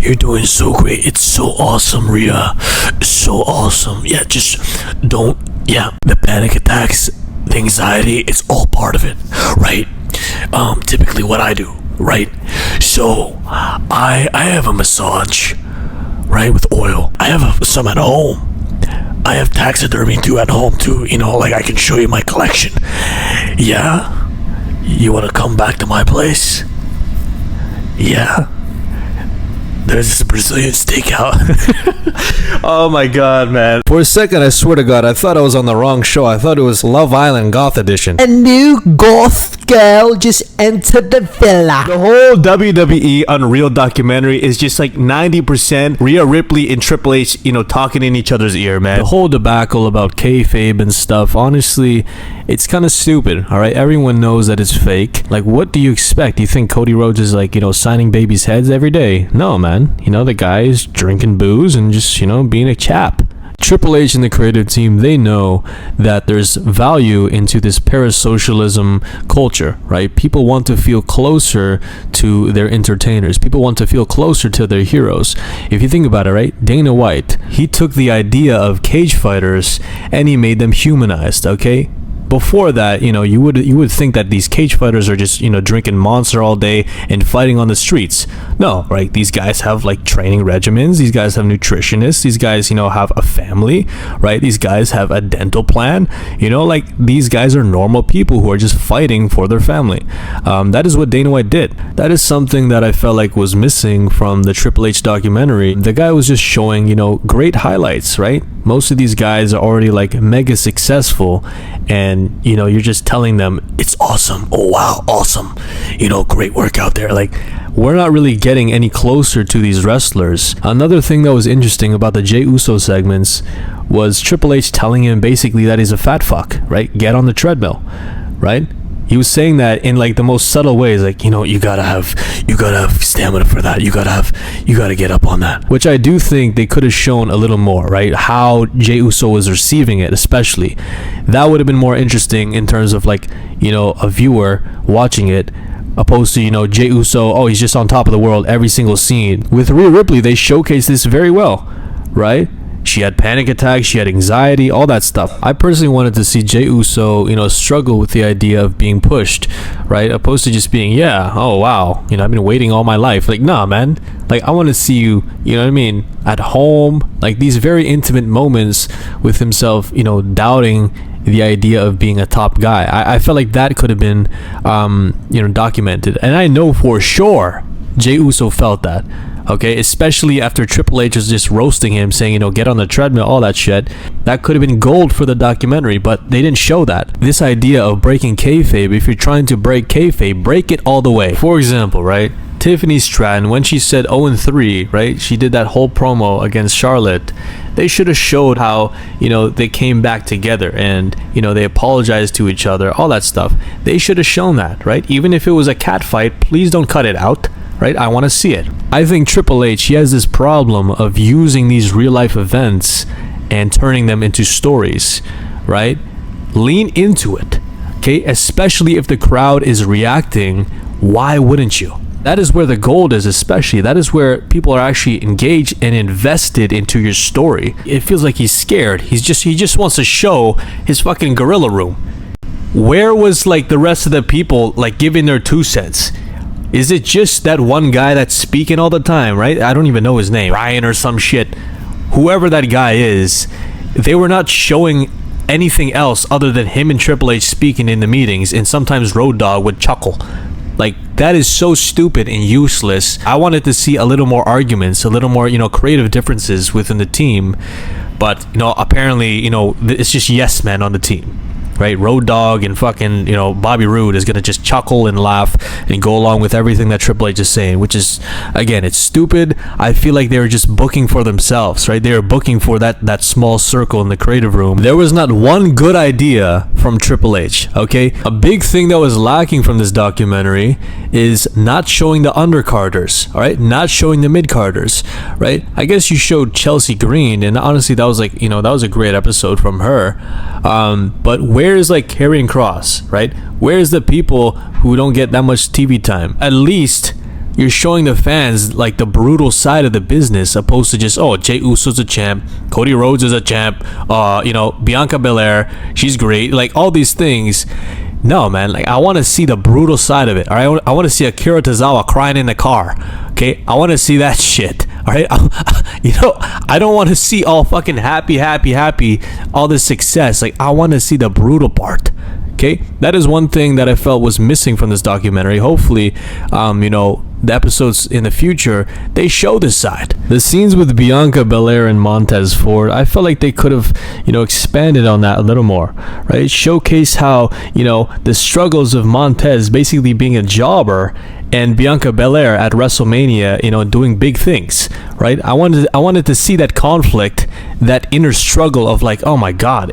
You're doing so great. It's so awesome, Rhea. It's so awesome. Yeah, just don't. Yeah, the panic attacks, the anxiety, it's all part of it, right? Typically what I do, right? So I have a massage, right, with oil. I have some at home. I have taxidermy too at home too. Like I can show you my collection. Yeah, you want to come back to my place? Yeah. There's this Brazilian steakout. Oh my god, man. For a second, I swear to god, I thought I was on the wrong show. I thought it was Love Island Goth Edition. A new goth girl just entered the villa. The whole WWE Unreal documentary is just like 90% Rhea Ripley and Triple H, talking in each other's ear, man. The whole debacle about kayfabe and stuff, honestly, it's kind of stupid, alright? Everyone knows that it's fake. Like, what do you expect? You think Cody Rhodes is like, signing babies' heads every day? No, man. The guy is drinking booze and just, being a chap. Triple H and the creative team, they know that there's value into this parasocialism culture, right? People want to feel closer to their entertainers. People want to feel closer to their heroes. If you think about it, right? Dana White, he took the idea of cage fighters and he made them humanized, okay? Before that, you would think that these cage fighters are just, drinking Monster all day and fighting on the streets. No, right? These guys have like training regimens. These guys have nutritionists. These guys, have a family, right? These guys have a dental plan. These guys are normal people who are just fighting for their family. That is what Dana White did. That is something that I felt like was missing from the Triple H documentary. The guy was just showing, great highlights, right? Most of these guys are already like mega successful, and you're just telling them it's awesome. Oh wow, awesome. Great work out there. Like, we're not really getting any closer to these wrestlers. Another thing that was interesting about the Jey Uso segments was Triple H telling him basically that he's a fat fuck, right? Get on the treadmill, right? He was saying that in like the most subtle ways, like, you gotta have stamina for that. You gotta get up on that. Which I do think they could have shown a little more, right? How Jey Uso was receiving it, especially. That would have been more interesting in terms of like, a viewer watching it, opposed to, Jey Uso, oh, he's just on top of the world every single scene. With Rhea Ripley, they showcased this very well, right? She had panic attacks, she had anxiety, all that stuff. I personally wanted to see Jey Uso, struggle with the idea of being pushed, right? Opposed to just being, yeah, oh wow, I've been waiting all my life. Like, nah, man. Like, I want to see you, at home. Like, these very intimate moments with himself, doubting the idea of being a top guy. I felt like that could have been, documented. And I know for sure Jey Uso felt that. Okay, especially after Triple H was just roasting him, saying, get on the treadmill, all that shit. That could have been gold for the documentary, but they didn't show that. This idea of breaking kayfabe, if you're trying to break kayfabe, break it all the way. For example, right, Tiffany Stratton, when she said 0-3, right, she did that whole promo against Charlotte. They should have showed how, they came back together and, they apologized to each other, all that stuff. They should have shown that, right? Even if it was a cat fight, please don't cut it out. Right? I want to see it. I think Triple H, he has this problem of using these real life events and turning them into stories, right? Lean into it, okay? Especially if the crowd is reacting, why wouldn't you? That is where the gold is, especially. That is where people are actually engaged and invested into your story. It feels like he's scared. He just wants to show his fucking gorilla room. Where was like the rest of the people like giving their 2 cents? Is it just that one guy that's speaking all the time, right? I don't even know his name. Ryan or some shit. Whoever that guy is, they were not showing anything else other than him and Triple H speaking in the meetings, and sometimes Road Dogg would chuckle. Like, that is so stupid and useless. I wanted to see a little more arguments, a little more, creative differences within the team. But, apparently, it's just yes men on the team. Right, Road Dogg and fucking, Bobby Roode is gonna just chuckle and laugh and go along with everything that Triple H is saying, which is, again, it's stupid. I feel like they were just booking for themselves, right? They were booking for that small circle in the creative room. There was not one good idea from Triple H, okay? A big thing that was lacking from this documentary is not showing the undercarders, all right? Not showing the mid-carders, right? I guess you showed Chelsea Green, and honestly, that was like, that was a great episode from her. But where's like Karrion Kross, right? Where's the people who don't get that much TV time? At least You're showing the fans like the brutal side of the business, opposed to just, oh, Jey Uso's a champ, Cody Rhodes is a champ, Bianca Belair, she's great, like all these things. No, man, like I want to see the brutal side of it. All right, I want to see Akira Tozawa crying in the car. Okay, I want to see that shit. All right, I don't want to see all fucking happy, all this success. Like I want to see the brutal part. Okay, that is one thing that I felt was missing from this documentary. Hopefully, the episodes in the future, they show this side. The scenes with Bianca Belair and Montez Ford, I felt like they could have, expanded on that a little more, right? Showcase how, the struggles of Montez basically being a jobber and Bianca Belair at WrestleMania, doing big things, right? I wanted to see that conflict, that inner struggle of like, oh my God,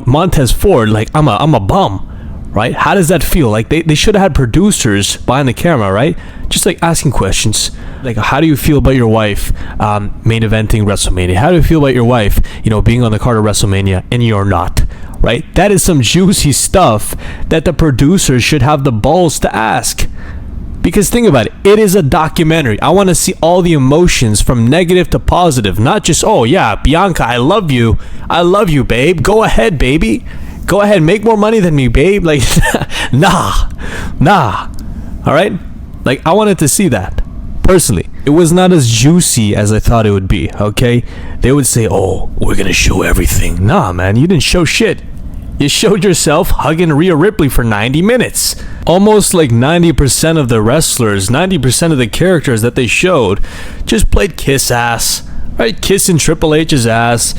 Montez Ford, like I'm a bum, right? How does that feel? Like they should have had producers behind the camera, right? Just like asking questions, like how do you feel about your wife main eventing WrestleMania? How do you feel about your wife, being on the card of WrestleMania and you're not, right? That is some juicy stuff that the producers should have the balls to ask. Because think about it, it is a documentary. I want to see all the emotions from negative to positive, not just, oh yeah, Bianca, I love you, babe. Go ahead, baby. Go ahead, make more money than me, babe. Like, nah. All right? Like, I wanted to see that. Personally, it was not as juicy as I thought it would be, okay? They would say, oh, we're going to show everything. Nah, man, you didn't show shit. You showed yourself hugging Rhea Ripley for 90 minutes. Almost like 90% of the wrestlers, 90% of the characters that they showed just played kiss ass, right? Kissing Triple H's ass,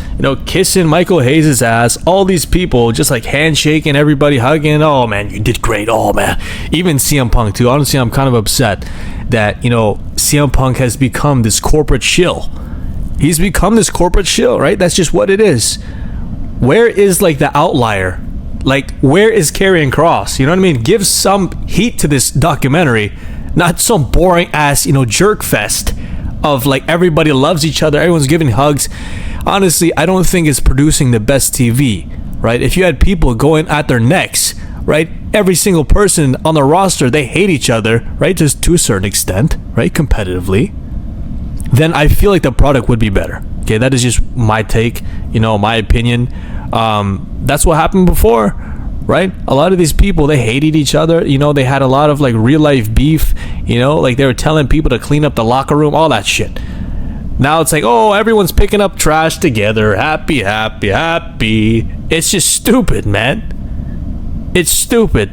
kissing Michael Hayes' ass. All these people just like handshaking, everybody hugging. Oh man, you did great. Oh man. Even CM Punk too. Honestly, I'm kind of upset that, CM Punk has become this corporate shill. He's become this corporate shill, right? That's just what it is. Where is like the outlier? Like where is Karrion Kross? You know what I mean? Give some heat to this documentary, not some boring ass, jerk fest of like everybody loves each other, everyone's giving hugs. Honestly, I don't think it's producing the best TV, right? If you had people going at their necks, right? Every single person on the roster, they hate each other, right? Just to a certain extent, right? Competitively. Then I feel like the product would be better. Okay, that is just my take, my opinion. That's what happened before, right? A lot of these people, they hated each other. They had a lot of like real life beef, like they were telling people to clean up the locker room, all that shit. Now it's like, oh, everyone's picking up trash together. Happy. It's just stupid, man. It's stupid,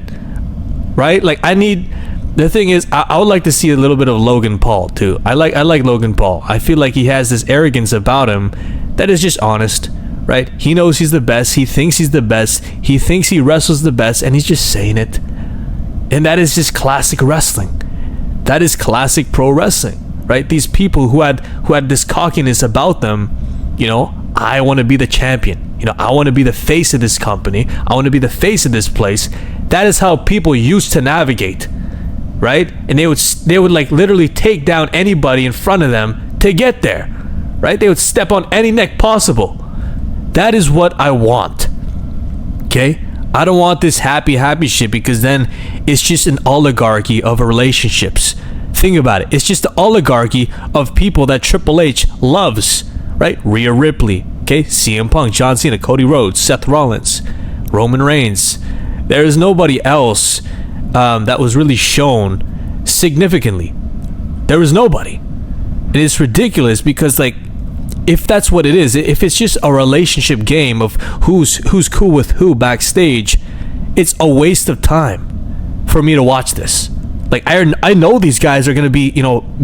right? Like the thing is, I would like to see a little bit of Logan Paul too. I like Logan Paul. I feel like he has this arrogance about him that is just honest, right? He knows he's the best. He thinks he's the best. He thinks he wrestles the best, and he's just saying it. And that is just classic wrestling. That is classic pro wrestling, right? These people who had this cockiness about them, I want to be the champion. I want to be the face of this company. I want to be the face of this place. That is how people used to navigate. Right? And they would like literally take down anybody in front of them to get there. Right? They would step on any neck possible. That is what I want. Okay? I don't want this happy shit, because then it's just an oligarchy of relationships. Think about it. It's just the oligarchy of people that Triple H loves. Right? Rhea Ripley. Okay? CM Punk, John Cena, Cody Rhodes, Seth Rollins, Roman Reigns. There is nobody else that was really shown significantly. There was nobody. And it's ridiculous because, like, if that's what it is, if it's just a relationship game of who's cool with who backstage, it's a waste of time for me to watch this. Like, I know these guys are gonna be,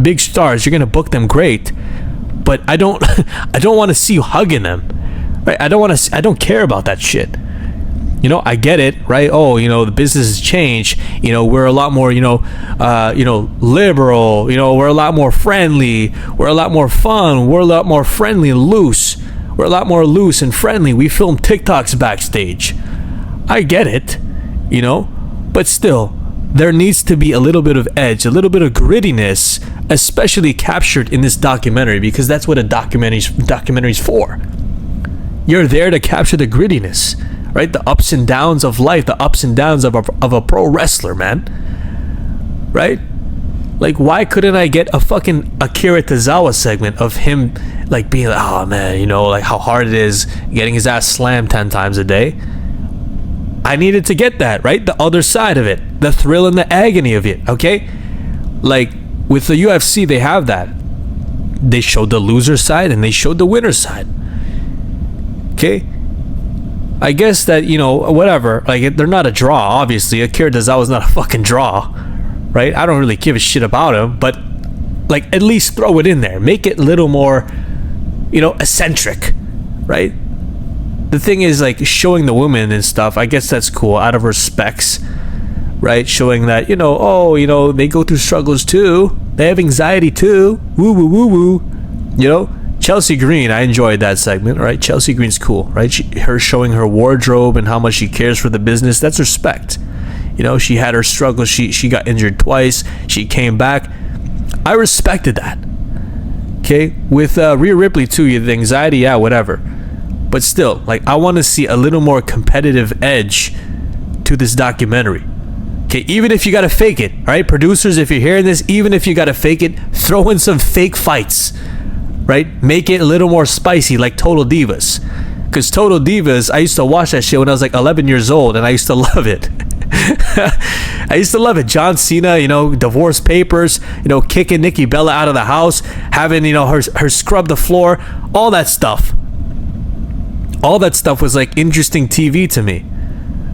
big stars. You're gonna book them great, but I don't want to see you hugging them, right? I don't care about that shit. I get it, right? Oh, the business has changed. We're a lot more, liberal. We're a lot more friendly. We're a lot more fun. We're a lot more friendly and loose. We're a lot more loose and friendly. We film TikToks backstage. I get it, but still, there needs to be a little bit of edge, a little bit of grittiness, especially captured in this documentary, because that's what a documentary's for. You're there to capture the grittiness. Right? The ups and downs of life, the ups and downs of a pro wrestler, man. Right? Like, why couldn't I get a fucking Akira Tozawa segment of him, like, being like, oh man, you know, like how hard it is getting his ass slammed 10 times a day? I needed to get that, right? The other side of it, the thrill and the agony of it, okay? Like, with the UFC, they have that. They showed the loser side and they showed the winner side. Okay? I guess that, you know, whatever. Like, they're not a draw, obviously. Akira Tozawa's not a fucking draw, right? I don't really give a shit about him, but, like, at least throw it in there. Make it a little more, you know, eccentric, right? The thing is, like, showing the women and stuff, I guess that's cool, out of respects, right? Showing that, you know, oh, you know, they go through struggles too. They have anxiety too. Woo, woo, woo, woo. You know? Chelsea Green, I enjoyed that segment, right? Chelsea Green's cool, right? Her showing her wardrobe and how much she cares for the business, that's respect. You know, she had her struggles. She got injured twice. She came back. I respected that. Okay? With Rhea Ripley too, the anxiety, yeah, whatever. But still, like, I want to see a little more competitive edge to this documentary. Okay, even if you gotta fake it, all right? Producers, if you're hearing this, even if you gotta fake it, throw in some fake fights. Right? Make it a little more spicy, like Total Divas. Because Total Divas, I used to watch that shit when I was like 11 years old, and I used to love it. I used to love it. John Cena, you know, divorce papers, you know, kicking Nikki Bella out of the house, having, you know, her scrub the floor, all that stuff. All that stuff was like interesting TV to me.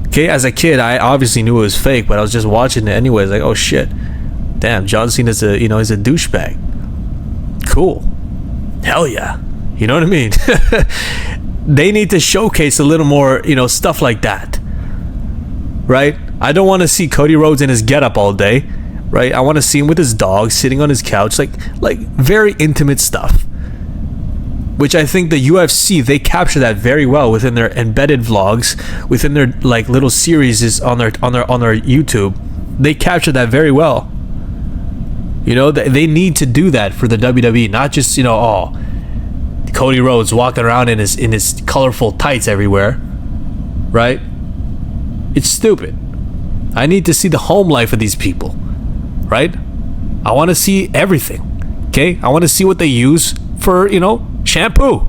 Okay, as a kid, I obviously knew it was fake, but I was just watching it anyways. Like, oh shit, damn, John Cena's he's a douchebag. Cool. Hell yeah. You know what I mean? They need to showcase a little more, you know, stuff like that. Right? I don't want to see Cody Rhodes in his getup all day. Right? I want to see him with his dog sitting on his couch, like very intimate stuff. Which I think the UFC, they capture that very well within their embedded vlogs, within their like little series on their YouTube. They capture that very well. You know, they need to do that for the WWE, not just, you know, oh, Cody Rhodes walking around in his colorful tights everywhere, right? It's stupid. I need to see the home life of these people, right? I want to see everything, okay? I want to see what they use for, you know, shampoo,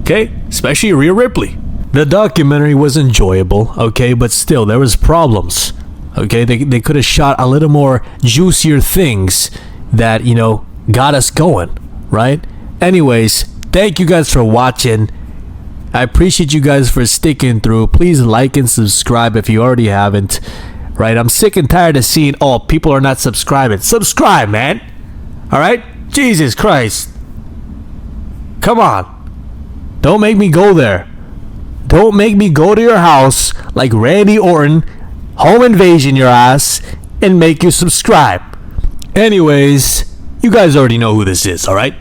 okay? Especially Rhea Ripley. The documentary was enjoyable, okay, but still, there was problems. Okay, they could have shot a little more juicier things that, you know, got us going, right? Anyways, thank you guys for watching. I appreciate you guys for sticking through. Please like and subscribe if you already haven't, right? I'm sick and tired of seeing, oh, people are not subscribing. Subscribe, man. All right? Jesus Christ. Come on. Don't make me go there. Don't make me go to your house like Randy Orton, home invasion your ass, and make you subscribe. Anyways, you guys already know who this is, alright?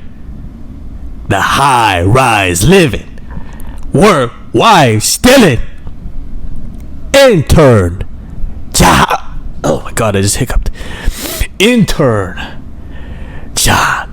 The high rise living, work, wife, stealing, intern, oh my god, I just hiccuped. Intern, Cjax.